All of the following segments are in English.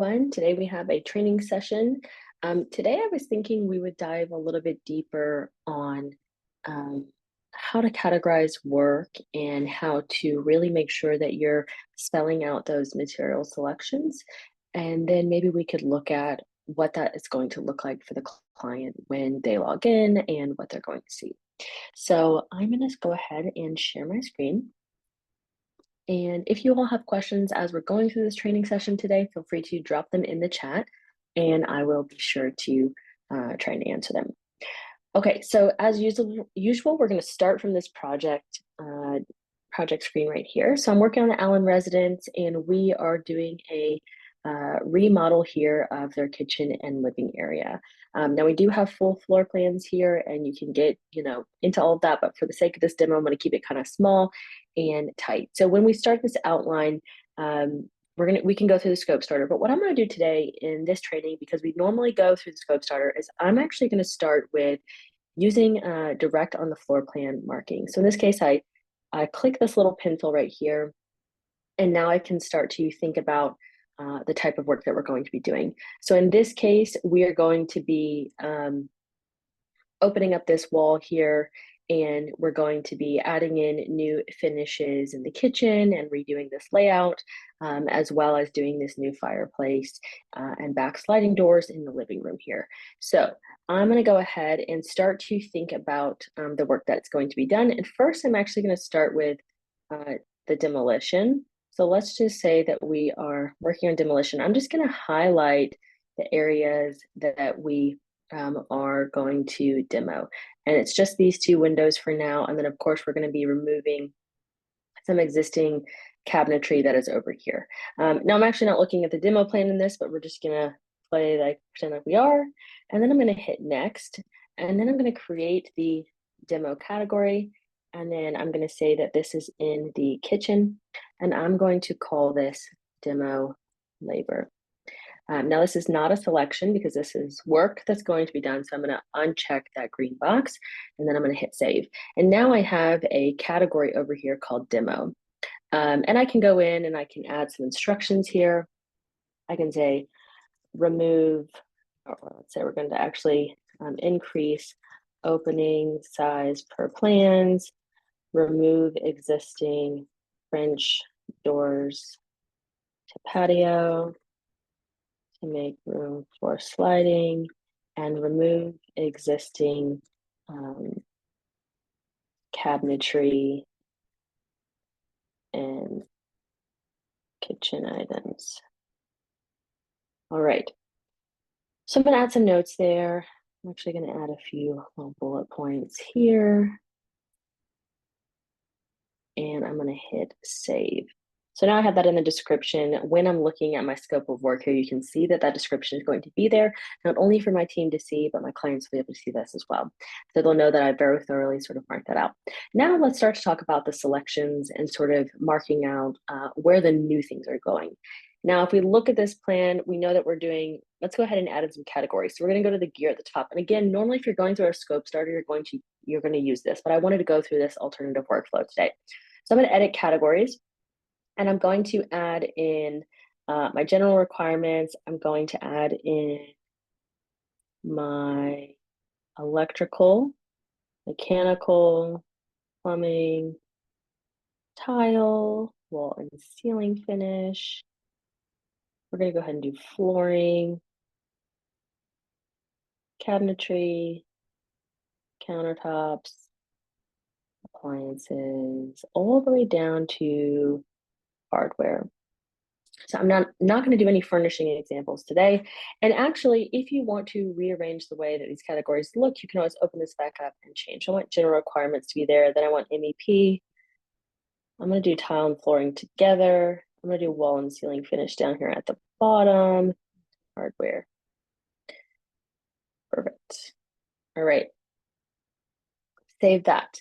everyone. Today we have a training session. Today I was thinking we would dive a little bit deeper on um, how to categorize work and how to really make sure that you're spelling out those material selections. And then maybe we could look at what that is going to look like for the client when they log in and what they're going to see. So I'm going to go ahead and share my screen. And if you all have questions as we're going through this training session today, feel free to drop them in the chat and I will be sure to try and answer them. Okay, so as usual, we're going to start from this project screen right here. So I'm working on the Allen residence and we are doing a remodel here of their kitchen and living area. Now we do have full floor plans here and you can get, into all of that, but for the sake of this demo, I'm going to keep it kind of small and tight. So when we start this outline, we can go through the scope starter, but what I'm going to do today in this training, because we normally go through the scope starter, is I'm actually going to start with using direct on the floor plan marking. So in this case, I click this little pencil right here, and now I can start to think about the type of work that we're going to be doing. So in this case, we are going to be opening up this wall here, and we're going to be adding in new finishes in the kitchen and redoing this layout, as well as doing this new fireplace and back sliding doors in the living room here. So I'm going to go ahead and start to think about the work that's going to be done. And first, I'm actually going to start with the demolition. So let's just say that we are working on demolition. I'm just going to highlight the areas that we are going to demo. And it's just these two windows for now. And then of course, we're going to be removing some existing cabinetry that is over here. Now I'm actually not looking at the demo plan in this, but we're just going to pretend like we are. And then I'm going to hit next. And then I'm going to create the demo category. And then I'm going to say that this is in the kitchen. And I'm going to call this demo labor. Now this is not a selection because this is work that's going to be done. So I'm going to uncheck that green box and then I'm going to hit save. And now I have a category over here called demo. And I can go in and I can add some instructions here. I can say remove, or let's say we're going to actually increase opening size per plans, remove existing French doors to patio, to make room for sliding, and remove existing cabinetry and kitchen items. All right, so I'm going to add some notes there. I'm actually going to add a few bullet points here. And I'm going to hit save. So now I have that in the description. When I'm looking at my scope of work here, you can see that that description is going to be there, not only for my team to see, but my clients will be able to see this as well. So they'll know that I very thoroughly sort of marked that out. Now let's start to talk about the selections and sort of marking out where the new things are going. Now, if we look at this plan, we know that we're doing, let's go ahead and add in some categories. So we're going to go to the gear at the top. And again, normally if you're going through our scope starter, you're going to use this, but I wanted to go through this alternative workflow today. So I'm going to edit categories. And I'm going to add in my general requirements. I'm going to add in my electrical, mechanical, plumbing, tile, wall and ceiling finish. We're going to go ahead and do flooring, cabinetry, countertops, appliances, all the way down to hardware. So I'm not going to do any furnishing examples today. And actually, if you want to rearrange the way that these categories look, you can always open this back up and change. I want general requirements to be there. Then I want MEP. I'm going to do tile and flooring together. I'm going to do wall and ceiling finish down here at the bottom. Hardware. Perfect. All right. Save that.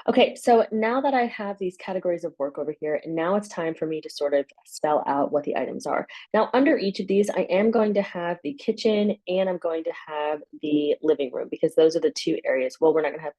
Okay, so now that I have these categories of work over here, and now it's time for me to sort of spell out what the items are. Now, under each of these, I am going to have the kitchen and I'm going to have the living room because those are the two areas. Well, we're not going to have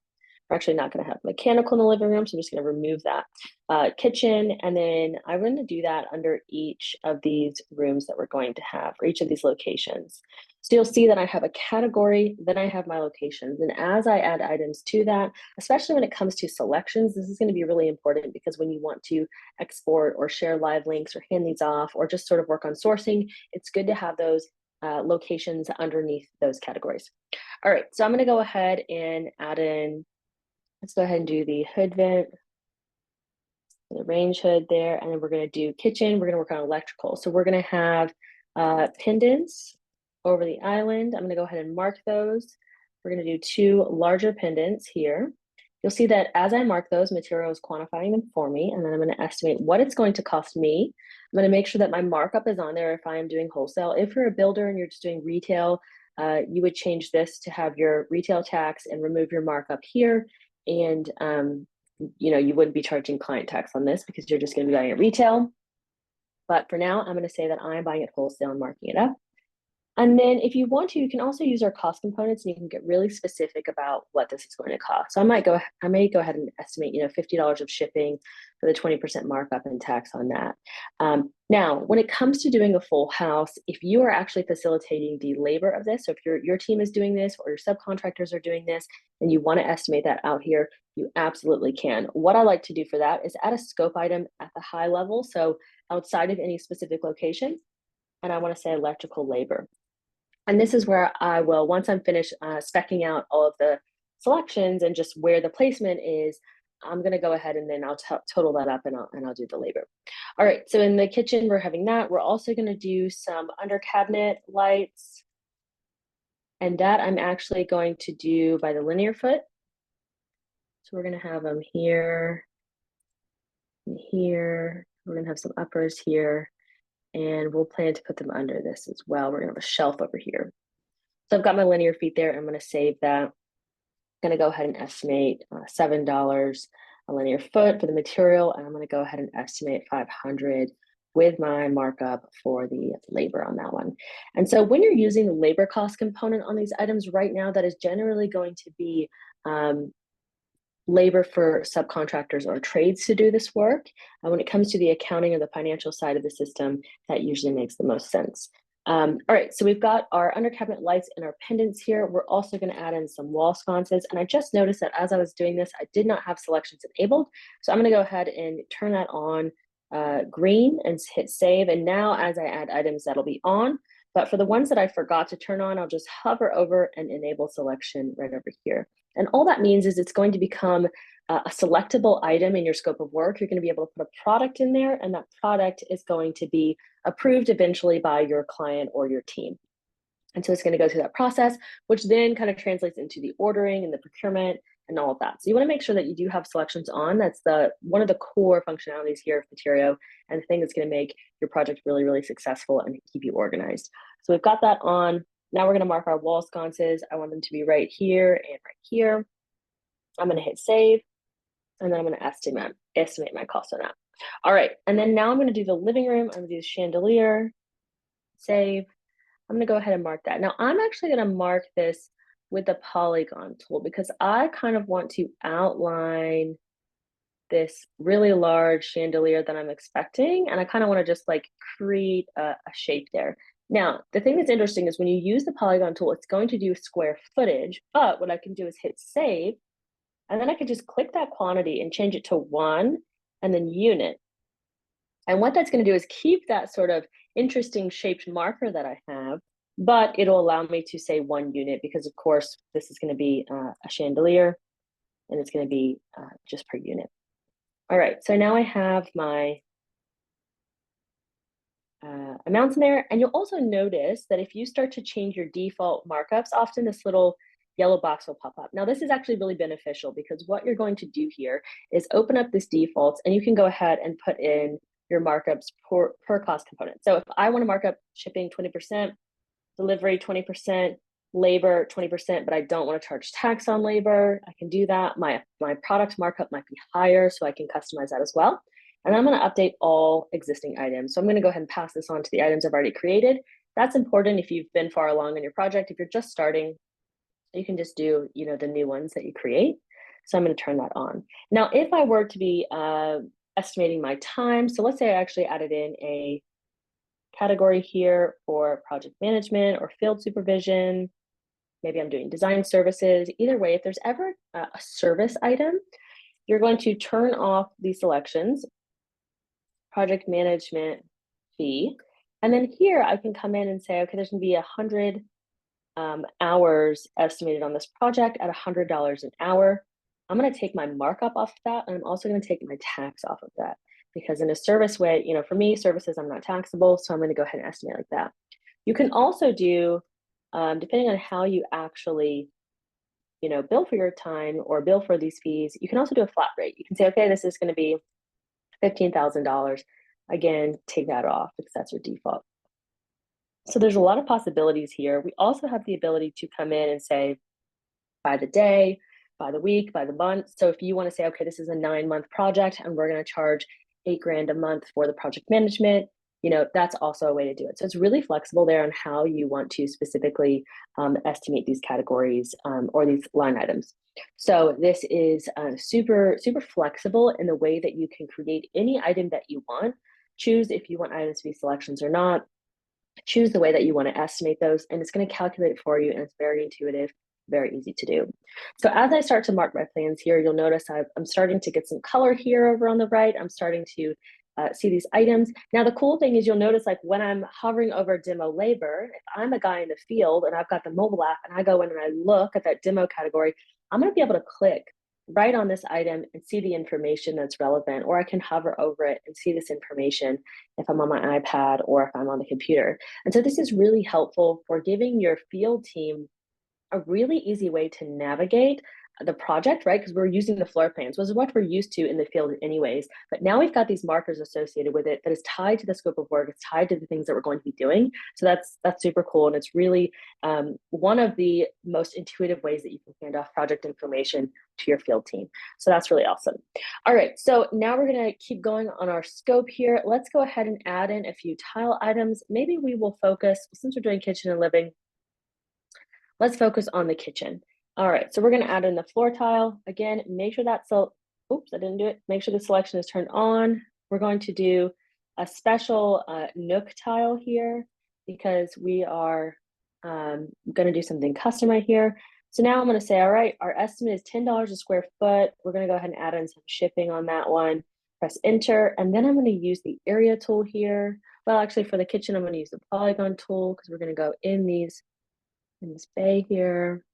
We're actually not going to have mechanical in the living room, so I'm just going to remove that. Kitchen, and then I'm going to do that under each of these rooms that we're going to have, or each of these locations. So you'll see that I have a category, then I have my locations. And as I add items to that, especially when it comes to selections, this is going to be really important because when you want to export or share live links or hand these off or just sort of work on sourcing, it's good to have those locations underneath those categories. All right, so I'm going to go ahead and add in, let's go ahead and do the hood vent, the range hood there, and then we're going to do kitchen. We're going to work on electrical. So we're going to have pendants over the island. I'm going to go ahead and mark those. We're going to do 2 larger pendants here. You'll see that as I mark those, Materio is quantifying them for me, and then I'm going to estimate what it's going to cost me. I'm going to make sure that my markup is on there if I am doing wholesale. If you're a builder and you're just doing retail, you would change this to have your retail tax and remove your markup here. And you wouldn't be charging client tax on this because you're just going to be buying it retail. But for now, I'm going to say that I'm buying it wholesale and marking it up. And then if you want to, you can also use our cost components and you can get really specific about what this is going to cost. So I may go ahead and estimate, $50 of shipping for the 20% markup and tax on that. Now, when it comes to doing a full house, if you are actually facilitating the labor of this, so if your team is doing this or your subcontractors are doing this and you want to estimate that out here, you absolutely can. What I like to do for that is add a scope item at the high level, so outside of any specific location, and I want to say electrical labor. And this is where I will, once I'm finished speccing out all of the selections and just where the placement is, I'm going to go ahead and then I'll total that up and I'll do the labor. All right, so in the kitchen, we're having that. We're also going to do some under cabinet lights. And that I'm actually going to do by the linear foot. So we're going to have them here and here. We're going to have some uppers here. And we'll plan to put them under this as well. We're going to have a shelf over here. So I've got my linear feet there. I'm going to save that. I'm going to go ahead and estimate $7 a linear foot for the material. And I'm going to go ahead and estimate $500 with my markup for the labor on that one. And so when you're using the labor cost component on these items right now, that is generally going to be labor for subcontractors or trades to do this work. And when it comes to the accounting or the financial side of the system, that usually makes the most sense. All right, so we've got our under cabinet lights and our pendants here. We're also going to add in some wall sconces. And I just noticed that as I was doing this, I did not have selections enabled. So I'm going to go ahead and turn that on green and hit save. And now as I add items, that'll be on. But for the ones that I forgot to turn on, I'll just hover over and enable selection right over here. And all that means is it's going to become a selectable item in your scope of work. You're going to be able to put a product in there, and that product is going to be approved eventually by your client or your team. And so it's going to go through that process, which then kind of translates into the ordering and the procurement and all of that. So you want to make sure that you do have selections on. That's one of the core functionalities here of Materio, and the thing that's going to make your project really, really successful and keep you organized. So we've got that on. Now we're going to mark our wall sconces. I want them to be right here and right here. I'm going to hit save, and then I'm going to estimate my cost on that. All right, and then now I'm going to do the living room. I'm going to do the chandelier, save. I'm going to go ahead and mark that. Now I'm actually going to mark this with the polygon tool because I kind of want to outline this really large chandelier that I'm expecting, and I kind of want to just like create a shape there. Now, the thing that's interesting is when you use the polygon tool, it's going to do square footage, but what I can do is hit save, and then I can just click that quantity and change it to 1 and then unit. And what that's going to do is keep that sort of interesting shaped marker that I have, but it'll allow me to say 1 unit because, of course, this is going to be a chandelier, and it's going to be just per unit. All right, so now I have my amounts in there. And you'll also notice that if you start to change your default markups, often this little yellow box will pop up. Now, this is actually really beneficial because what you're going to do here is open up this defaults, and you can go ahead and put in your markups per cost component. So if I want to mark up shipping 20%, delivery 20%, labor 20%, but I don't want to charge tax on labor, I can do that. My product markup might be higher, so I can customize that as well. And I'm going to update all existing items. So I'm going to go ahead and pass this on to the items I've already created. That's important if you've been far along in your project. If you're just starting, you can just do, the new ones that you create. So I'm going to turn that on. Now, if I were to be estimating my time, so let's say I actually added in a category here for project management or field supervision. Maybe I'm doing design services. Either way, if there's ever a service item, you're going to turn off these selections, project management fee. And then here I can come in and say, okay, there's gonna be 100 hours estimated on this project at $100 an hour. I'm gonna take my markup off of that, and I'm also gonna take my tax off of that. Because in a service way, for me, services, I'm not taxable, so I'm gonna go ahead and estimate like that. You can also do, depending on how you actually bill for your time or bill for these fees, you can also do a flat rate. You can say, okay, this is going to be $15,000. Again, take that off because that's your default. So there's a lot of possibilities here. We also have the ability to come in and say by the day, by the week, by the month. So if you want to say, okay, this is a 9-month project and we're going to charge $8,000 a month for the project management, that's also a way to do it. So it's really flexible there on how you want to specifically estimate these categories or these line items. So this is super, super flexible in the way that you can create any item that you want. Choose if you want items to be selections or not. Choose the way that you want to estimate those, and it's going to calculate it for you, and it's very intuitive, very easy to do. So as I start to mark my plans here, you'll notice I'm starting to get some color here over on the right. I'm starting to see these items. Now, the cool thing is you'll notice like when I'm hovering over demo labor, if I'm a guy in the field and I've got the mobile app and I go in and I look at that demo category, I'm going to be able to click right on this item and see the information that's relevant, or I can hover over it and see this information if I'm on my iPad or if I'm on the computer. And so this is really helpful for giving your field team a really easy way to navigate the project, right? Because we're using the floor plans, which is what we're used to in the field anyways. But now we've got these markers associated with it that is tied to the scope of work. It's tied to the things that we're going to be doing. So that's super cool. And it's really one of the most intuitive ways that you can hand off project information to your field team. So that's really awesome. All right, so now we're gonna keep going on our scope here. Let's go ahead and add in a few tile items. Maybe we will focus, since we're doing kitchen and living, let's focus on the kitchen. All right, so we're gonna add in the floor tile. Again, make sure that's, oops, I didn't do it. Make sure the selection is turned on. We're going to do a special nook tile here because we are gonna do something custom right here. So now I'm gonna say, all right, our estimate is $10 a square foot. We're gonna go ahead and add in some shipping on that one. Press enter, and then I'm gonna use the area tool here. Well, actually for the kitchen, I'm gonna use the polygon tool because we're gonna go in this bay here.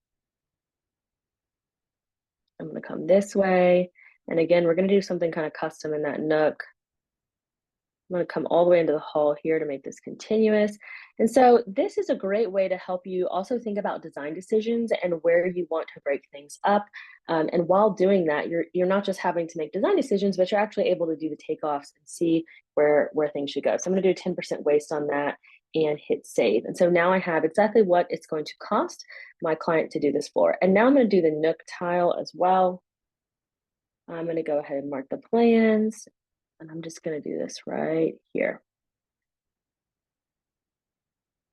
I'm gonna come this way. And again, we're gonna do something kind of custom in that nook. I'm gonna come all the way into the hall here to make this continuous. And so this is a great way to help you also think about design decisions and where you want to break things up. And while doing that, you're not just having to make design decisions, but you're actually able to do the takeoffs and see where things should go. So I'm gonna do 10% waste on that and hit save. And so now I have exactly what it's going to cost my client to do this floor. And now I'm gonna do the nook tile as well. I'm gonna go ahead and mark the plans, and I'm just gonna do this right here.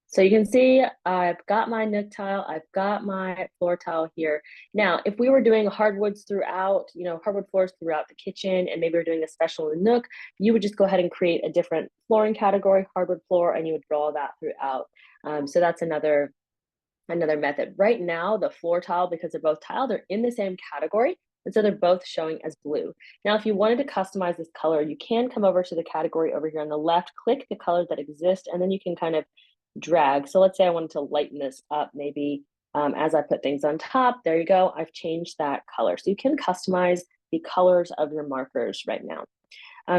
So you can see I've got my nook tile, I've got my floor tile here. Now, if we were doing hardwoods throughout, hardwood floors throughout the kitchen, and maybe we're doing a special in the nook, you would just go ahead and create a different flooring category, hardwood floor, and you would draw that throughout. So that's another method. Right now, the floor tile, because they're both tile, they're in the same category. And so they're both showing as blue. Now, if you wanted to customize this color, you can come over to the category over here on the left, click the color that exists, and then you can kind of drag. So let's say I wanted to lighten this up maybe as I put things on top. There you go. I've changed that color. So you can customize the colors of your markers right now.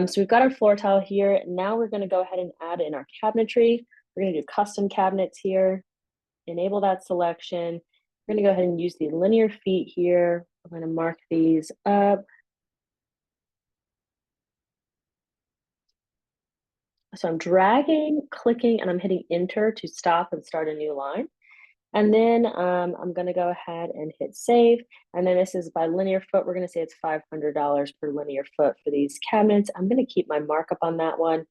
So we've got our floor tile here. Now we're going to go ahead and add in our cabinetry. We're going to do custom cabinets here. Enable that selection. We're going to go ahead and use the linear feet here. I'm going to mark these up. So I'm dragging, clicking, and I'm hitting enter to stop and start a new line. And then I'm going to go ahead and hit save. And then this is by linear foot. We're going to say it's $500 per linear foot for these cabinets. I'm going to keep my markup on that one.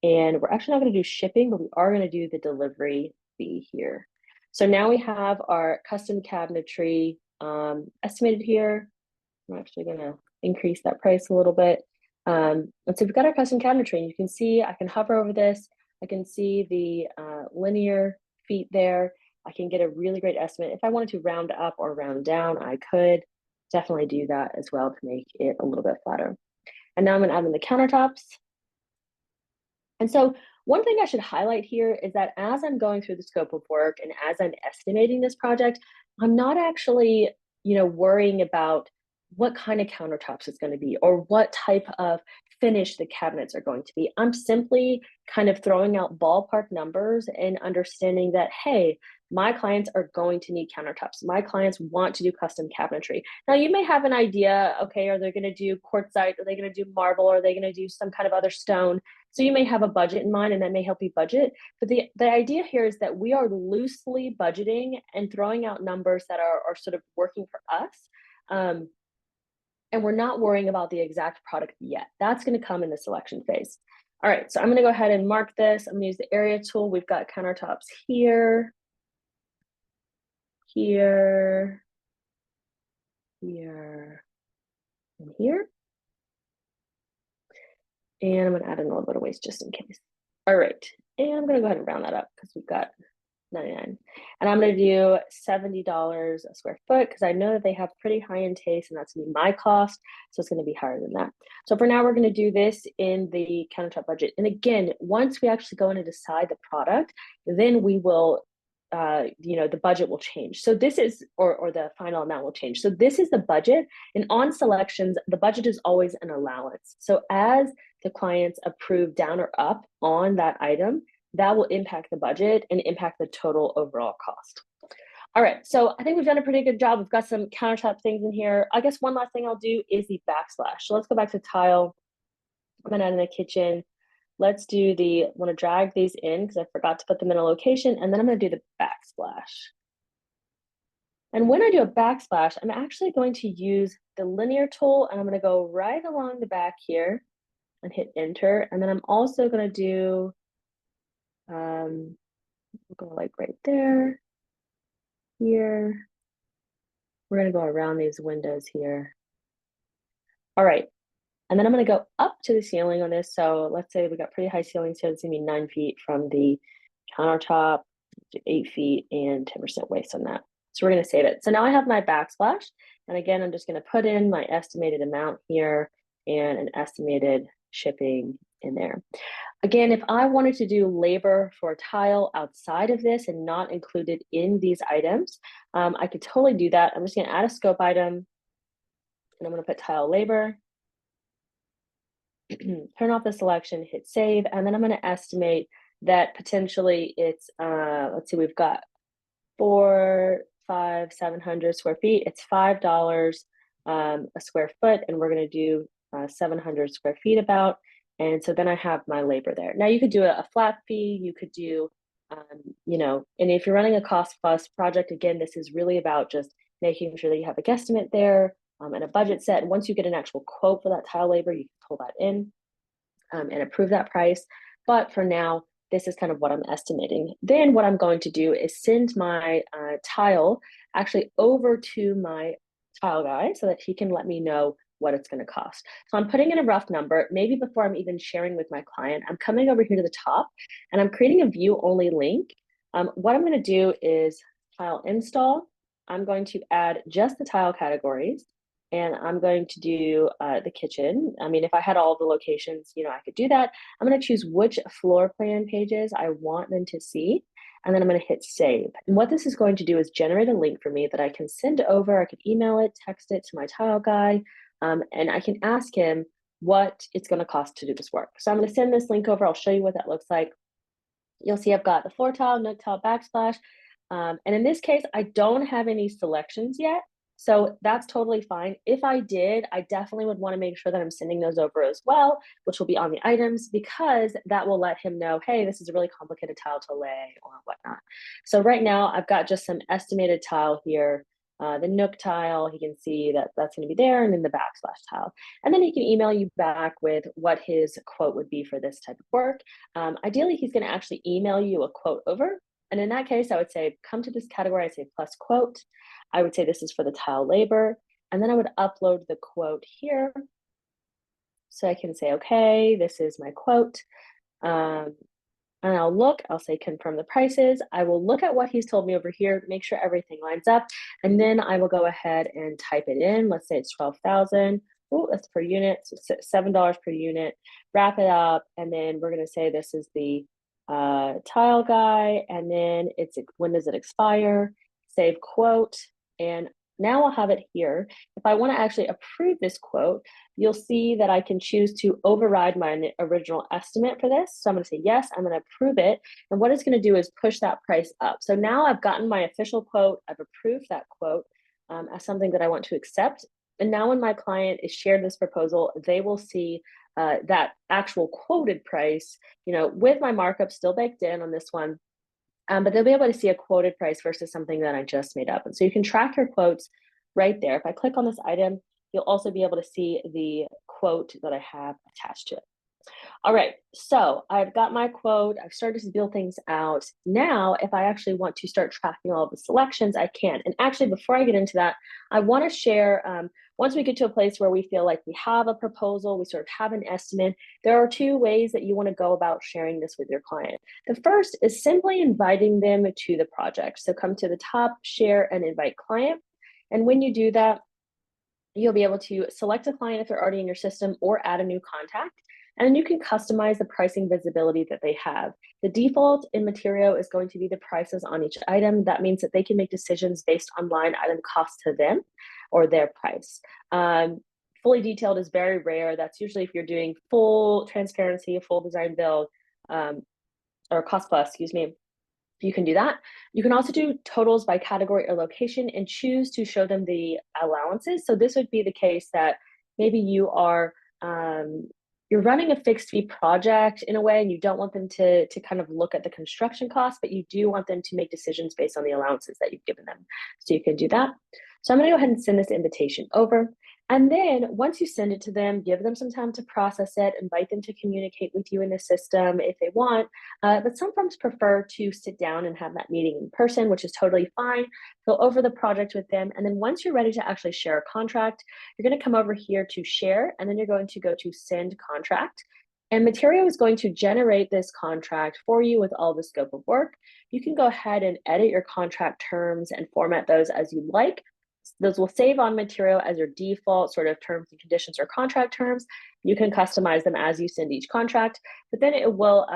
And we're actually not going to do shipping, but we are going to do the delivery fee here. So now we have our custom cabinetry estimated here. I'm actually gonna increase that price a little bit. And so we've got our custom cabinetry, and you can see I can hover over this. I can see the linear feet there. I can get a really great estimate. If I wanted to round up or round down, I could definitely do that as well to make it a little bit flatter. And now I'm gonna add in the countertops. And so one thing I should highlight here is that as I'm going through the scope of work and as I'm estimating this project, I'm not actually, worrying about what kind of countertops it's going to be or what type of finish the cabinets are going to be. I'm simply kind of throwing out ballpark numbers and understanding that, hey, my clients are going to need countertops. My clients want to do custom cabinetry. Now, you may have an idea, okay, are they going to do quartzite? Are they going to do marble? Are they going to do some kind of other stone? So you may have a budget in mind and that may help you budget. But the idea here is that we are loosely budgeting and throwing out numbers that are sort of working for us. And we're not worrying about the exact product yet. That's going to come in the selection phase. All right, so I'm going to go ahead and mark this. I'm going to use the area tool. We've got countertops here, here, here, and here. And I'm going to add in a little bit of waste just in case. All right, and I'm going to go ahead and round that up because we've got 99. And I'm going to do $70 a square foot because I know that they have pretty high-end taste and that's going to be my cost. So it's going to be higher than that. So for now, we're going to do this in the countertop budget. And again, once we actually go in and decide the product, then we will, the budget will change. So this is, or the final amount will change. So this is the budget. And on selections, the budget is always an allowance. So as the clients approve down or up on that item, that will impact the budget and impact the total overall cost. All right, so I think we've done a pretty good job. We've got some countertop things in here. I guess one last thing I'll do is the backsplash. So let's go back to tile. I'm gonna add in the kitchen. Let's do wanna drag these in because I forgot to put them in a location, and then I'm gonna do the backsplash. And when I do a backsplash, I'm actually going to use the linear tool and I'm gonna go right along the back here and hit enter. And then I'm also gonna do we'll go like right there, here. We're gonna go around these windows here. All right, and then I'm gonna go up to the ceiling on this. So let's say we got pretty high ceilings here. It's gonna be 9 feet from the countertop to 8 feet and 10% waste on that. So we're gonna save it. So now I have my backsplash. And again, I'm just gonna put in my estimated amount here and an estimated shipping in there. Again, if I wanted to do labor for tile outside of this and not included in these items, I could totally do that. I'm just gonna add a scope item and I'm gonna put tile labor, turn off the selection, hit save, and then I'm gonna estimate that potentially it's, let's see, we've got 700 square feet. It's $5 a square foot, and we're gonna do 700 square feet about. And so then I have my labor there. Now you could do a flat fee, you could do, and if you're running a cost plus project, again, this is really about just making sure that you have a guesstimate there and a budget set. And once you get an actual quote for that tile labor, you can pull that in and approve that price. But for now, this is kind of what I'm estimating. Then what I'm going to do is send my tile actually over to my tile guy so that he can let me know what it's going to cost. So I'm putting in a rough number. Maybe before I'm even sharing with my client, I'm coming over here to the top and I'm creating a view only link. What I'm going to do is tile install. I'm going to add just the tile categories and I'm going to do the kitchen. I mean, if I had all the locations, I could do that. I'm going to choose which floor plan pages I want them to see. And then I'm going to hit save. And what this is going to do is generate a link for me that I can send over. I can email it, text it to my tile guy. And I can ask him what it's going to cost to do this work. So I'm going to send this link over. I'll show you what that looks like. You'll see I've got the floor tile, nook tile, backsplash. And in this case, I don't have any selections yet. So that's totally fine. If I did, I definitely would want to make sure that I'm sending those over as well, which will be on the items, because that will let him know, hey, this is a really complicated tile to lay or whatnot. So right now I've got just some estimated tile here. The nook tile, he can see that that's going to be there, and then the backsplash tile. And then he can email you back with what his quote would be for this type of work. Ideally, he's going to actually email you a quote over. And in that case, I would say, come to this category, I say plus quote. I would say this is for the tile labor. and then I would upload the quote here. So I can say, okay, this is my quote. Um, and I'll say confirm the prices. I will look at what he's told me over here, make sure everything lines up, and then I will go ahead and type it in. Let's say it's 12,000. Oh, that's per unit, so $7 per unit. Wrap it up, and then we're gonna say this is the tile guy, and then when does it expire? Save quote, and now I'll have it here. If I want to actually approve this quote, you'll see that I can choose to override my original estimate for this. So I'm going to say yes, I'm going to approve it. And what it's going to do is push that price up. So now I've gotten my official quote, I've approved that quote as something that I want to accept. And now when my client is shared this proposal, they will see that actual quoted price, with my markup still baked in on this one. But they'll be able to see a quoted price versus something that I just made up. And so you can track your quotes right there. If I click on this item, you'll also be able to see the quote that I have attached to it. All right, so I've got my quote. I've started to build things out. Now, if I actually want to start tracking all the selections, I can. And actually, before I get into that, I want to share, once we get to a place where we feel like we have a proposal, we sort of have an estimate, there are two ways that you want to go about sharing this with your client. The first is simply inviting them to the project. So come to the top, share, and invite client. And when you do that, you'll be able to select a client if they're already in your system or add a new contact. And then you can customize the pricing visibility that they have. The default in Materio is going to be the prices on each item. That means that they can make decisions based on line item cost to them or their price. Fully detailed is very rare. That's usually if you're doing full transparency, a full design build, or cost plus, excuse me. You can do that. You can also do totals by category or location and choose to show them the allowances. So this would be the case that maybe you're running a fixed fee project in a way, and you don't want them to kind of look at the construction costs, but you do want them to make decisions based on the allowances that you've given them. So you can do that. So I'm going to go ahead and send this invitation over. And then once you send it to them, give them some time to process it, invite them to communicate with you in the system if they want. But some firms prefer to sit down and have that meeting in person, which is totally fine. Go over the project with them. And then once you're ready to actually share a contract, you're going to come over here to share, and then you're going to go to send contract. And Materio is going to generate this contract for you with all the scope of work. You can go ahead and edit your contract terms and format those as you like. Those will save on Materio as your default sort of terms and conditions or contract terms. You can customize them as you send each contract, but then it will,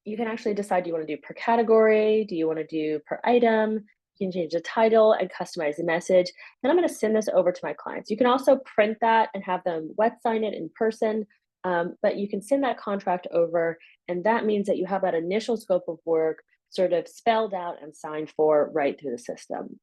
you can actually decide, do you want to do per category? Do you want to do per item? You can change the title and customize the message. Then I'm going to send this over to my clients. You can also print that and have them wet sign it in person, but you can send that contract over, and that means that you have that initial scope of work sort of spelled out and signed for right through the system.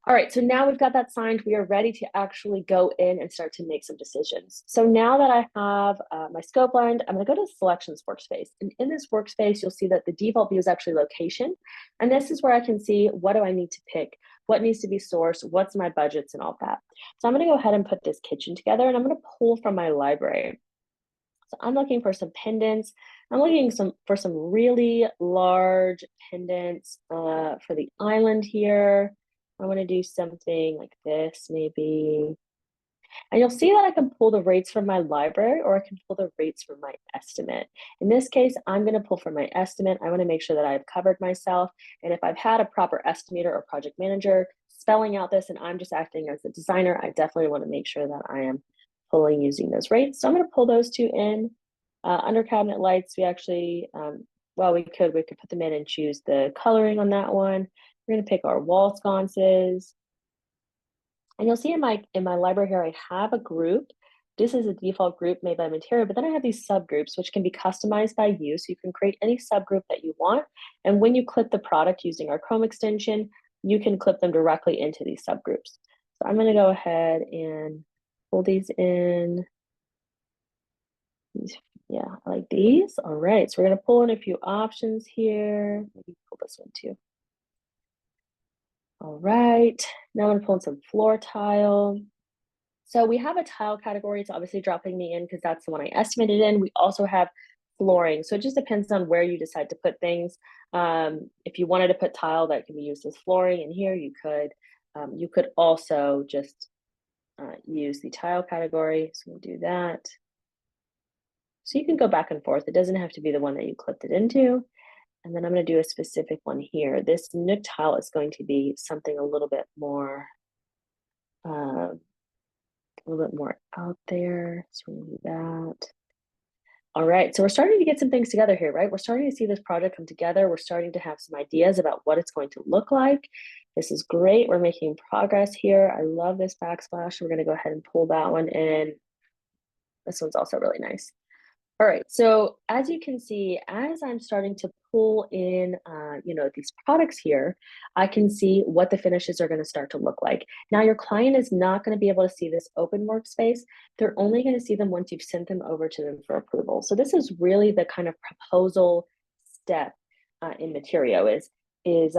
All right, so now we've got that signed, we are ready to actually go in and start to make some decisions. So now that I have my scope lined, I'm gonna go to the selections workspace. And in this workspace, you'll see that the default view is actually location. And this is where I can see, what do I need to pick? What needs to be sourced? What's my budgets and all that? So I'm gonna go ahead and put this kitchen together, and I'm gonna pull from my library. So I'm looking for some pendants. I'm looking for some really large pendants for the island here. I want to do something like this, maybe. And you'll see that I can pull the rates from my library, or I can pull the rates from my estimate. In this case, I'm going to pull from my estimate. I want to make sure that I've covered myself. And if I've had a proper estimator or project manager spelling out this and I'm just acting as a designer, I definitely want to make sure that I am pulling using those rates. So I'm going to pull those two in. Under cabinet lights, we actually, we could put them in and choose the coloring on that one. We're going to pick our wall sconces. And you'll see in my library here, I have a group. This is a default group made by Materio, but then I have these subgroups, which can be customized by you. So you can create any subgroup that you want. And when you clip the product using our Chrome extension, you can clip them directly into these subgroups. So I'm going to go ahead and pull these in. Yeah, I like these. All right, so we're going to pull in a few options here. Maybe pull this one too. All right, now I'm going to pull in some floor tile. So we have a tile category. It's obviously dropping me in because that's the one I estimated in. We also have flooring. So it just depends on where you decide to put things. If you wanted to put tile that can be used as flooring in here, you could. You could also just use the tile category. So we'll do that. So you can go back and forth. It doesn't have to be the one that you clipped it into. And then I'm going to do a specific one here. This nook tile is going to be something a little bit more out there. So we'll do that. All right, so we're starting to get some things together here, right? We're starting to see this project come together. We're starting to have some ideas about what it's going to look like. This is great. We're making progress here. I love this backsplash. We're going to go ahead and pull that one in. This one's also really nice. All right, so as you can see, as I'm starting to pull in, these products here, I can see what the finishes are going to start to look like. Now, your client is not going to be able to see this open workspace. They're only going to see them once you've sent them over to them for approval. So this is really the kind of proposal step in Materio is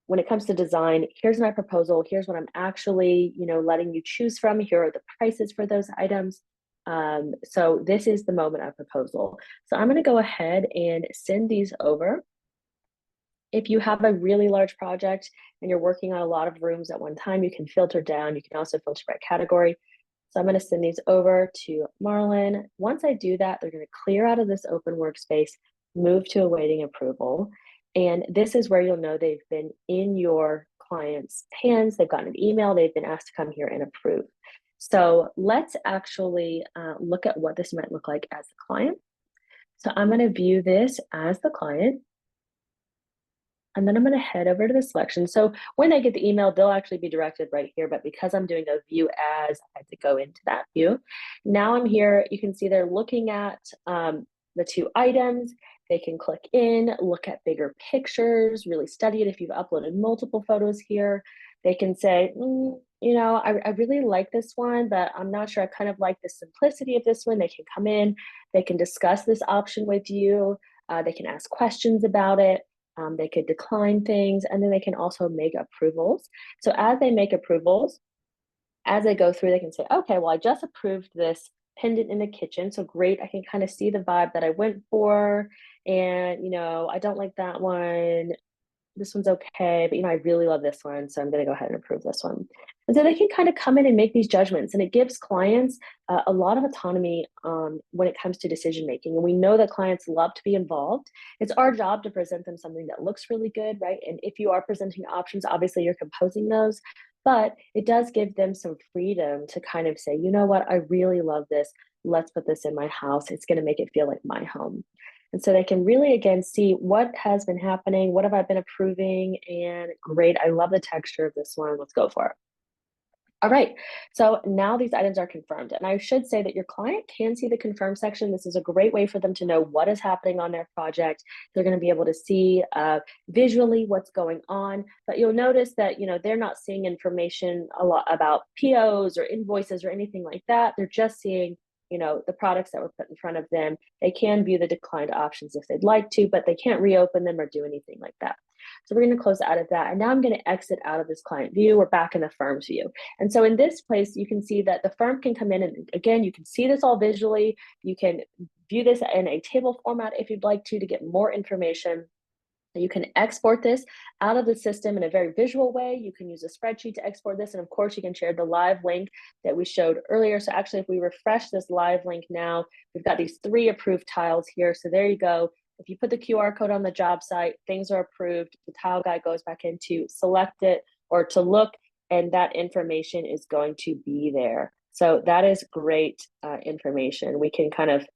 when it comes to design, here's my proposal, here's what I'm actually, letting you choose from, here are the prices for those items. So this is the moment of proposal. So I'm going to go ahead and send these over. If you have a really large project and you're working on a lot of rooms at one time, you can filter down. You can also filter by category. So I'm going to send these over to Marlon. Once I do that, they're going to clear out of this open workspace, move to awaiting approval. And this is where you'll know they've been in your client's hands. They've gotten an email. They've been asked to come here and approve. So let's actually look at what this might look like as the client. So I'm going to view this as the client. And then I'm going to head over to the selection. So when they get the email, they'll actually be directed right here. But because I'm doing a view as, I had to go into that view. Now I'm here. You can see they're looking at the two items. They can click in, look at bigger pictures, really study it. If you've uploaded multiple photos here, they can say, I really like this one, but I'm not sure. I kind of like the simplicity of this one. They can come in, they can discuss this option with you. They can ask questions about it. They could decline things, and then they can also make approvals. So as they make approvals, as they go through, they can say, okay, well, I just approved this pendant in the kitchen. So great, I can kind of see the vibe that I went for. And, I don't like that one. This one's okay, but I really love this one, so I'm going to go ahead and approve this one. And so they can kind of come in and make these judgments, and it gives clients a lot of autonomy when it comes to decision making. And we know that clients love to be involved. It's our job to present them something that looks really good, right? And if you are presenting options, obviously you're composing those, but it does give them some freedom to kind of say, you know what, I really love this. Let's put this in my house. It's going to make it feel like my home. And so they can really, again, see what has been happening, what have I been approving, and great, I love the texture of this one, let's go for it. All right, so now these items are confirmed. And I should say that your client can see the confirm section. This is a great way for them to know what is happening on their project. They're gonna be able to see visually what's going on, but you'll notice that they're not seeing information a lot about POs or invoices or anything like that. They're just seeing the products that were put in front of them. They can view the declined options if they'd like to, but they can't reopen them or do anything like that. So we're going to close out of that. And now I'm going to exit out of this client view. We're back in the firm's view. And so in this place, you can see that the firm can come in and again, you can see this all visually. You can view this in a table format if you'd like to get more information. You can export this out of the system in a very visual way. You can use a spreadsheet to export this. And of course, you can share the live link that we showed earlier. So actually, if we refresh this live link now, we've got these 3 approved tiles here. So there you go. If you put the QR code on the job site, things are approved. The tile guy goes back in to select it or to look, and that information is going to be there. So that is great information. We can kind of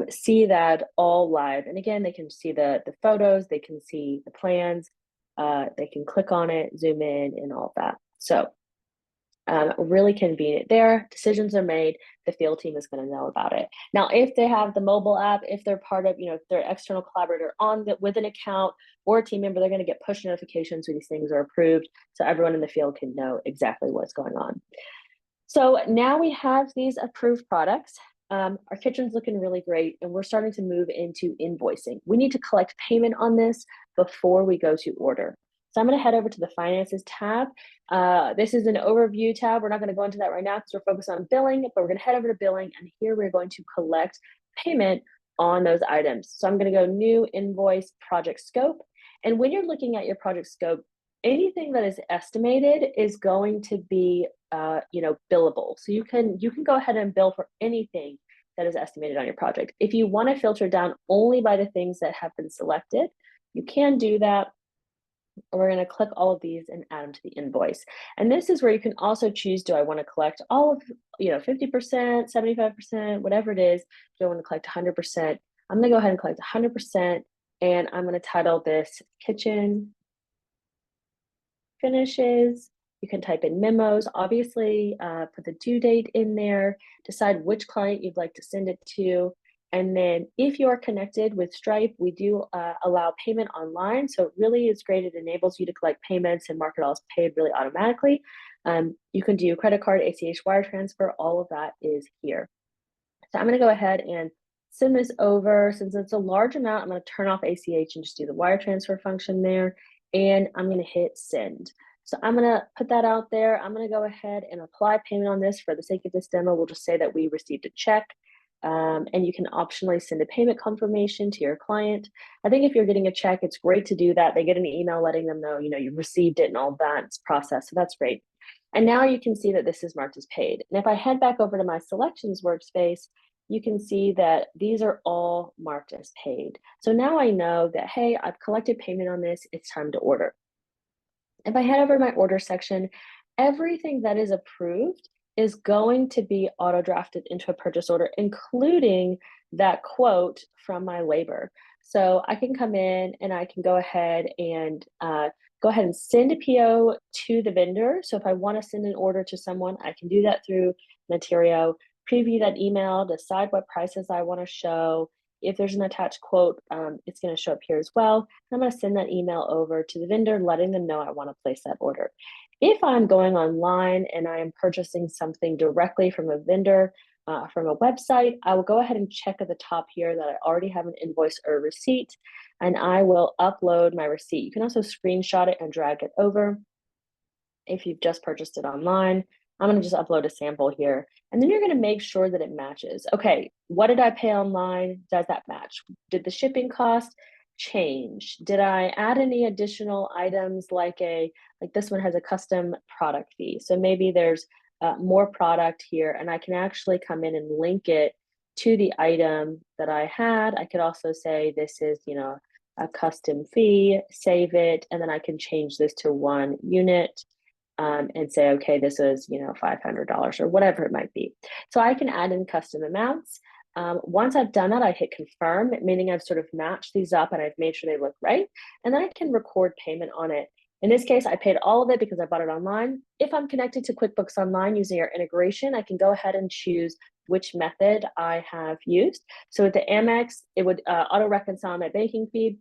see that all live. And again, they can see the photos, they can see the plans, they can click on it, zoom in, and all that. So really convenient there. Decisions are made. The field team is going to know about it. Now, if they have the mobile app, if they're part of, if they're external collaborator with an account or a team member, they're going to get push notifications when these things are approved. So everyone in the field can know exactly what's going on. So now we have these approved products. Our kitchen's looking really great, and we're starting to move into invoicing. We need to collect payment on this before we go to order. So I'm going to head over to the Finances tab. This is an overview tab. We're not going to go into that right now because we're focused on billing, but we're going to head over to billing, and here we're going to collect payment on those items. So I'm going to go New Invoice Project Scope. And when you're looking at your project scope, anything that is estimated is going to be billable. So you can go ahead and bill for anything that is estimated on your project. If you want to filter down only by the things that have been selected, you can do that. We're going to click all of these and add them to the invoice. And this is where you can also choose, do I want to collect all of, 50%, 75%, whatever it is. Do I want to collect 100%? I'm going to go ahead and collect 100%. And I'm going to title this kitchen finishes. You can type in memos, obviously, put the due date in there, decide which client you'd like to send it to. And then if you're connected with Stripe, we do allow payment online. So it really is great. It enables you to collect payments and mark it all as paid really automatically. You can do credit card, ACH wire transfer, all of that is here. So I'm going to go ahead and send this over. Since it's a large amount, I'm going to turn off ACH and just do the wire transfer function there. And I'm going to hit send. So I'm going to put that out there. I'm going to go ahead and apply payment on this. For the sake of this demo, we'll just say that we received a check. And you can optionally send a payment confirmation to your client. I think if you're getting a check, it's great to do that. They get an email letting them know, you've received it and all that's processed. So that's great. And now you can see that this is marked as paid. And if I head back over to my selections workspace, you can see that these are all marked as paid. So now I know that, hey, I've collected payment on this, it's time to order. If I head over to my order section, everything that is approved is going to be auto drafted into a purchase order, including that quote from my labor. So I can come in and I can go ahead and send a PO to the vendor. So if I want to send an order to someone, I can do that through Materio, preview that email, decide what prices I want to show. If there's an attached quote, it's going to show up here as well. I'm going to send that email over to the vendor, letting them know I want to place that order. If I'm going online and I am purchasing something directly from a vendor, from a website, I will go ahead and check at the top here that I already have an invoice or a receipt, and I will upload my receipt. You can also screenshot it and drag it over. If you've just purchased it online, I'm going to just upload a sample here, and then you're going to make sure that it matches. Okay, what did I pay online? Does that match? Did the shipping cost change? Did I add any additional items like this one has a custom product fee? So maybe there's more product here, and I can actually come in and link it to the item that I had. I could also say this is, a custom fee, save it, and then I can change this to 1 unit. And say, okay, this is, $500 or whatever it might be. So I can add in custom amounts. Once I've done that, I hit confirm, meaning I've sort of matched these up and I've made sure they look right. And then I can record payment on it. In this case, I paid all of it because I bought it online. If I'm connected to QuickBooks Online using our integration, I can go ahead and choose which method I have used. So with the Amex, it would auto reconcile my banking feed.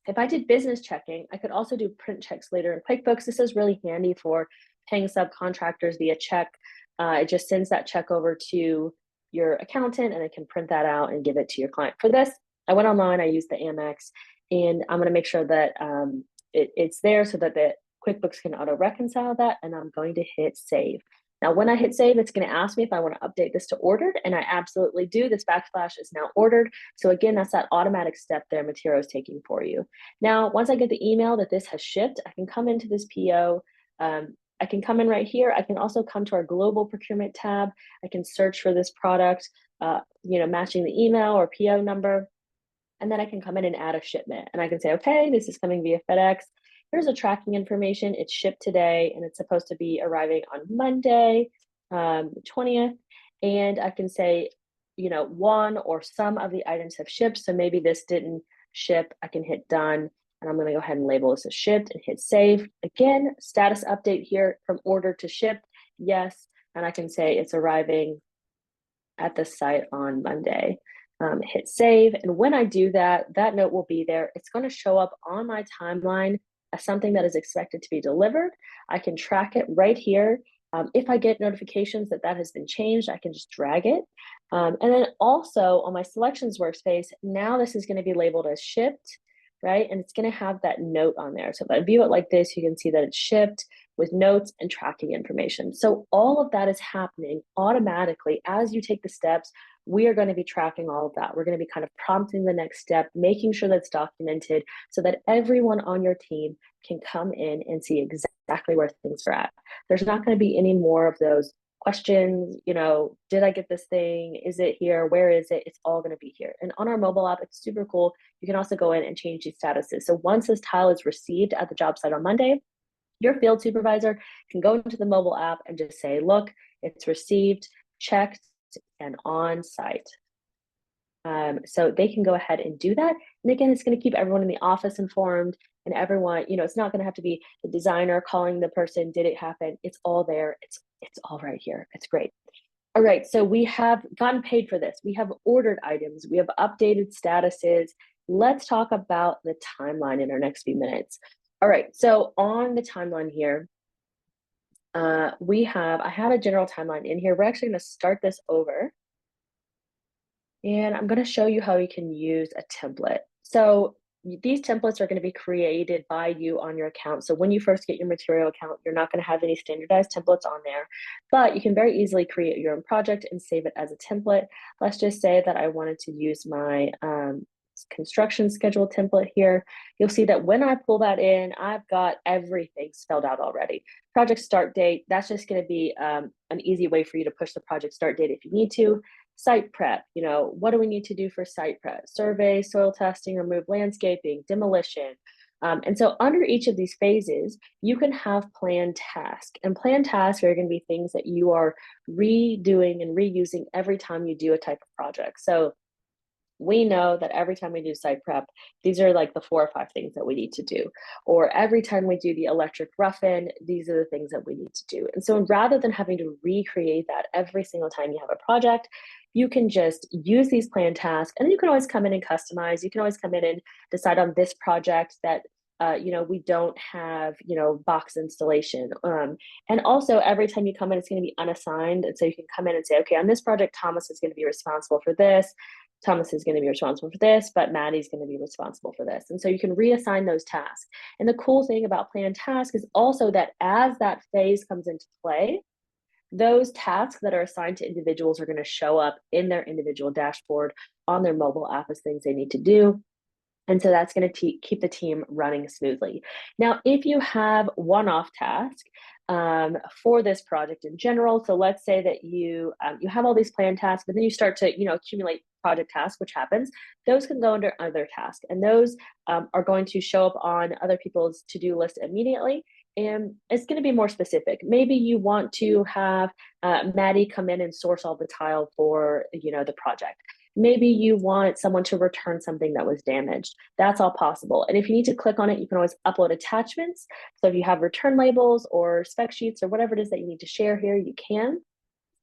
If I did business checking, I could also do print checks later in QuickBooks. This is really handy for paying subcontractors via check. It just sends that check over to your accountant and it can print that out and give it to your client. For this, I went online, I used the Amex, and I'm going to make sure that it's there so that the QuickBooks can auto reconcile that, and I'm going to hit save. Now, when I hit save, it's going to ask me if I want to update this to ordered, and I absolutely do. This backsplash is now ordered. So again, that's that automatic step there Materio is taking for you. Now, once I get the email that this has shipped, I can come into this PO. I can come in right here. I can also come to our global procurement tab. I can search for this product, matching the email or PO number. And then I can come in and add a shipment. And I can say, okay, this is coming via FedEx. Here's the tracking information. It's shipped today, and it's supposed to be arriving on Monday, the 20th. And I can say, one or some of the items have shipped. So maybe this didn't ship. I can hit done, and I'm going to go ahead and label this as shipped and hit save. Again, status update here from order to shipped. Yes. And I can say it's arriving at the site on Monday. Hit save. And when I do that, that note will be there. It's going to show up on my timeline as something that is expected to be delivered. I can track it right here. If I get notifications that that has been changed, I can just drag it. And then also on my selections workspace, now this is going to be labeled as shipped, right? And it's going to have that note on there. So if I view it like this, you can see that it's shipped with notes and tracking information. So all of that is happening automatically as you take the steps we are going to be tracking all of that. We're going to be kind of prompting the next step, making sure that's documented so that everyone on your team can come in and see exactly where things are at. There's not going to be any more of those questions, did I get this thing? Is it here? Where is it? It's all going to be here. And on our mobile app, it's super cool. You can also go in and change these statuses. So once this tile is received at the job site on Monday, your field supervisor can go into the mobile app and just say, look, it's received, checked, and on site. So they can go ahead and do that. And again, it's going to keep everyone in the office informed, and everyone, it's not going to have to be the designer calling the person, did it happen? It's all there. It's all right here. It's great. All right, so we have gotten paid for this. We have ordered items. We have updated statuses. Let's talk about the timeline in our next few minutes. All right, so on the timeline here, I have a general timeline in here. We're actually going to start this over. And I'm going to show you how you can use a template. So these templates are going to be created by you on your account. So when you first get your Materio account, you're not going to have any standardized templates on there, but you can very easily create your own project and save it as a template. Let's just say that I wanted to use my construction schedule template here. You'll see that when I pull that in, I've got everything spelled out already. Project start date, that's just going to be an easy way for you to push the project start date if you need to. Site prep, what do we need to do for site prep? Survey, soil testing, remove landscaping, demolition. And so under each of these phases, you can have planned tasks. And planned tasks are going to be things that you are redoing and reusing every time you do a type of project. So we know that every time we do site prep, these are like the 4 or 5 things that we need to do. Or every time we do the electric rough-in, these are the things that we need to do. And so rather than having to recreate that every single time you have a project, you can just use these planned tasks, and then you can always come in and customize. You can always come in and decide on this project that we don't have, box installation. And also every time you come in, it's going to be unassigned. And so you can come in and say, okay, on this project, Thomas is going to be responsible for this. Thomas is going to be responsible for this, but Maddie's going to be responsible for this. And so you can reassign those tasks. And the cool thing about planned tasks is also that as that phase comes into play, those tasks that are assigned to individuals are going to show up in their individual dashboard on their mobile app as things they need to do. And so that's going to keep the team running smoothly. Now, if you have one-off task for this project in general, so let's say that you have all these planned tasks, but then you start to accumulate project tasks, which happens, those can go under other tasks, and those are going to show up on other people's to-do list immediately. And it's going to be more specific. Maybe you want to have Maddie come in and source all the tile for the project. Maybe you want someone to return something that was damaged. That's all possible. And if you need to click on it, you can always upload attachments. So if you have return labels or spec sheets or whatever it is that you need to share here, you can.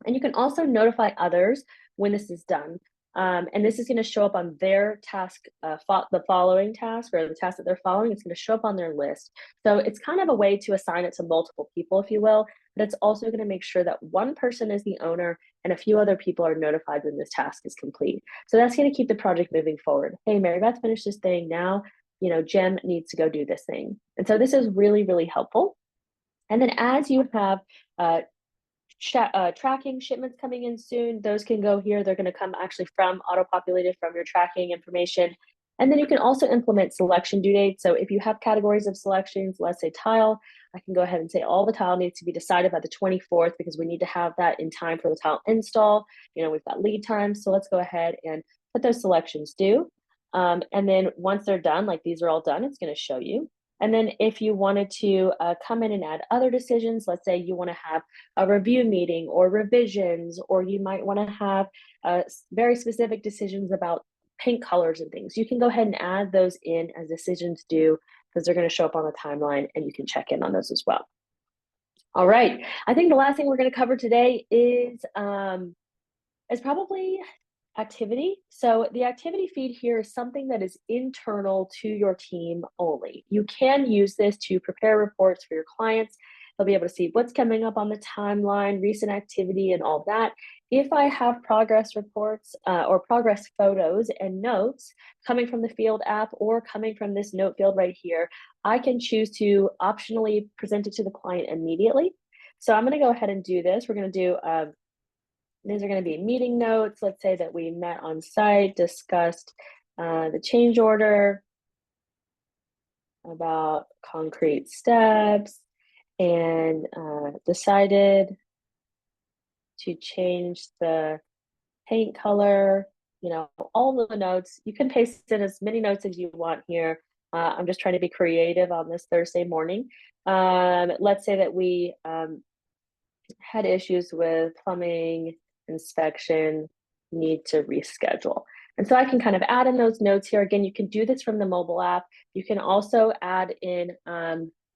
And you can also notify others when this is done. And this is going to show up on their task, the following task, or the task that they're following. It's going to show up on their list. So it's kind of a way to assign it to multiple people, if you will, but it's also going to make sure that one person is the owner and a few other people are notified when this task is complete. So that's going to keep the project moving forward. Hey, Mary Beth finished this thing. Now, Jem needs to go do this thing. And so this is really, really helpful. And then as you have tracking shipments coming in soon, those can go here. They're going to come actually from auto-populated from your tracking information. And then you can also implement selection due dates. So if you have categories of selections, let's say tile, I can go ahead and say all the tile needs to be decided by the 24th because we need to have that in time for the tile install. We've got lead time. So let's go ahead and put those selections due. And then once they're done, like these are all done, it's going to show you. And then if you wanted to come in and add other decisions, let's say you want to have a review meeting or revisions, or you might want to have very specific decisions about paint colors and things. You can go ahead and add those in as decisions due because they're going to show up on the timeline and you can check in on those as well. All right. I think the last thing we're going to cover today is probably activity. So the activity feed here is something that is internal to your team only. You can use this to prepare reports for your clients. They'll be able to see what's coming up on the timeline, recent activity, and all that. If I have progress reports or progress photos and notes coming from the field app or coming from this note field right here, I can choose to optionally present it to the client immediately. So I'm going to go ahead and do this. We're going to do These are going to be meeting notes. Let's say that we met on site, discussed the change order, about concrete steps, and decided to change the paint color, all of the notes. You can paste in as many notes as you want here. I'm just trying to be creative on this Thursday morning. Let's say that we had issues with plumbing inspection, need to reschedule. And so I can kind of add in those notes here. Again, you can do this from the mobile app. You can also add in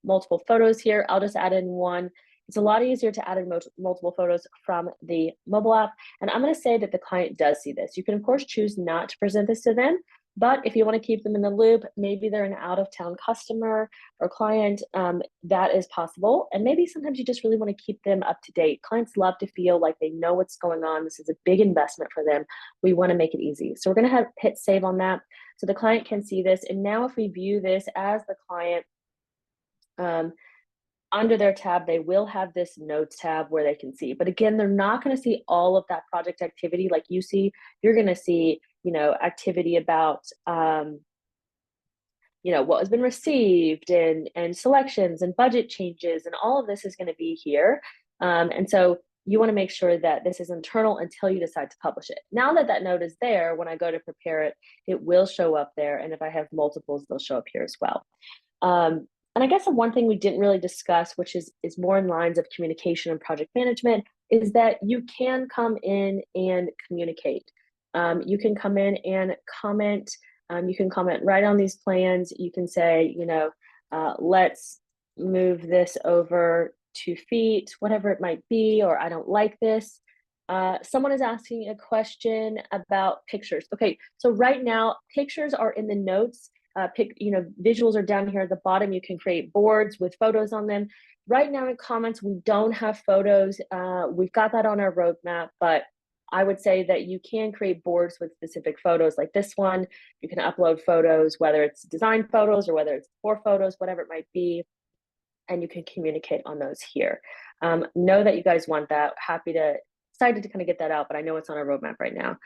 multiple photos here. I'll just add in one. It's a lot easier to add in multiple photos from the mobile app. And I'm going to say that the client does see this. You can, of course, choose not to present this to them. But if you want to keep them in the loop, maybe they're an out-of-town customer or client, that is possible. And maybe sometimes you just really want to keep them up to date. Clients love to feel like they know what's going on. This is a big investment for them. We want to make it easy. So we're going to hit save on that so the client can see this. And now if we view this as the client, under their tab, they will have this notes tab where they can see. But again, they're not going to see all of that project activity like you see. You're going to see, activity about, what has been received and selections and budget changes, and all of this is going to be here. And so you want to make sure that this is internal until you decide to publish it. Now that that note is there, when I go to prepare it, it will show up there. And if I have multiples, they'll show up here as well. And I guess the one thing we didn't really discuss, which is more in lines of communication and project management, is that you can come in and communicate. You can come in and comment. You can comment right on these plans. You can say, let's move this over 2 feet, whatever it might be, or I don't like this. Someone is asking a question about pictures. Okay, so right now, pictures are in the notes. Visuals are down here at the bottom. You can create boards with photos on them. Right now in comments, we don't have photos. We've got that on our roadmap, but I would say that you can create boards with specific photos like this one. You can upload photos, whether it's design photos or whether it's 4 photos, whatever it might be, and you can communicate on those here. Know that you guys want that. Excited to kind of get that out, but I know it's on our roadmap right now.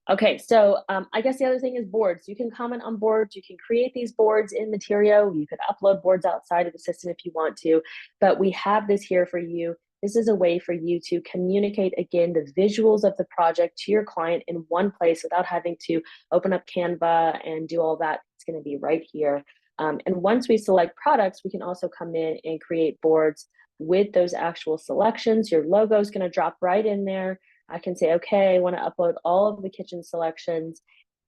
Okay, so I guess the other thing is boards. You can comment on boards. You can create these boards in Materio. You could upload boards outside of the system if you want to, but we have this here for you. This is a way for you to communicate, again, the visuals of the project to your client in one place without having to open up Canva and do all that. It's going to be right here. And once we select products, we can also come in and create boards with those actual selections. Your logo is going to drop right in there. I can say, okay, I want to upload all of the kitchen selections.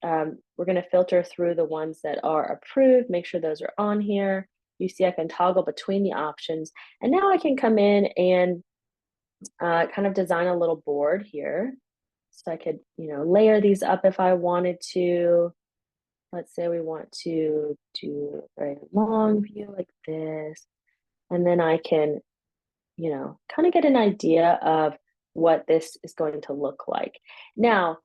We're going to filter through the ones that are approved, make sure those are on here. You see I can toggle between the options. And now I can come in and kind of design a little board here. So I could, layer these up if I wanted to. Let's say we want to do a very long view like this. And then I can, kind of get an idea of what this is going to look like. Now,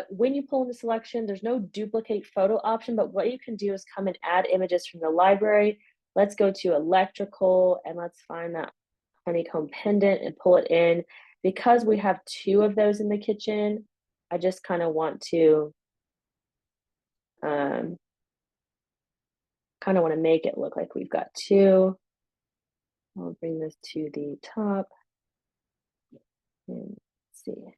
when you pull in the selection, there's no duplicate photo option, but what you can do is come and add images from the library. Let's go to electrical and let's find that honeycomb pendant and pull it in. Because we have 2 of those in the kitchen, I just kind of want to make it look like we've got 2. I'll bring this to the top and let's see.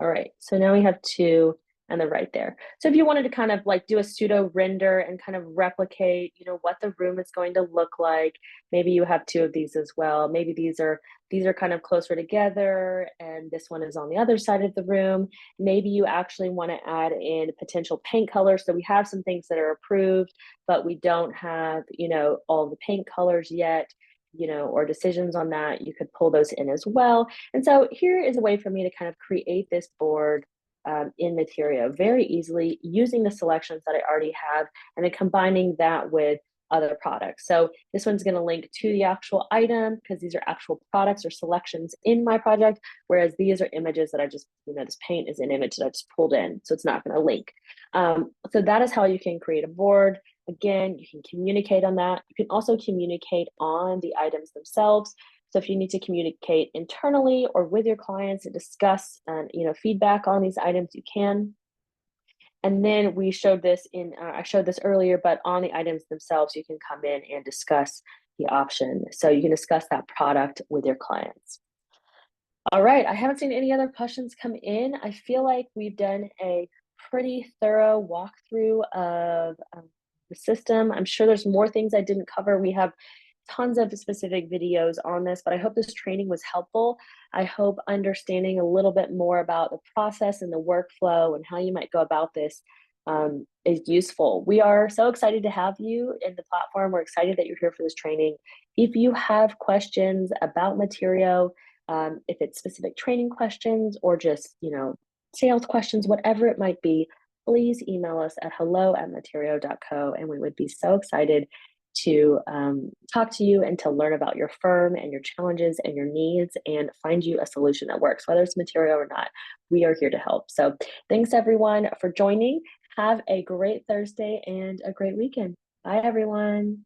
All right, so now we have 2 and they're right there. So if you wanted to kind of like do a pseudo render and kind of replicate, what the room is going to look like, maybe you have 2 of these as well. Maybe these are kind of closer together and this one is on the other side of the room. Maybe you actually want to add in potential paint colors. So we have some things that are approved, but we don't have, all the paint colors yet, or decisions on that. You could pull those in as well. And so here is a way for me to kind of create this board in Materio very easily using the selections that I already have and then combining that with other products. So this one's going to link to the actual item because these are actual products or selections in my project, whereas these are images that I just, this paint is an image that I just pulled in, so it's not going to link. So that is how you can create a board. Again, you can communicate on that. You can also communicate on the items themselves. So if you need to communicate internally or with your clients and discuss, feedback on these items, you can. And then we showed this I showed this earlier, but on the items themselves, you can come in and discuss the option. So you can discuss that product with your clients. All right, I haven't seen any other questions come in. I feel like we've done a pretty thorough walkthrough of the system. I'm sure there's more things I didn't cover. We have tons of specific videos on this, but I hope this training was helpful. I hope understanding a little bit more about the process and the workflow and how you might go about this is useful. We are so excited to have you in the platform. We're excited that you're here for this training. If you have questions about Materio, if it's specific training questions or just, sales questions, whatever it might be, please email us at hello@materio.co, and we would be so excited to talk to you and to learn about your firm and your challenges and your needs and find you a solution that works, whether it's Materio or not. We are here to help. So thanks everyone for joining. Have a great Thursday and a great weekend. Bye everyone.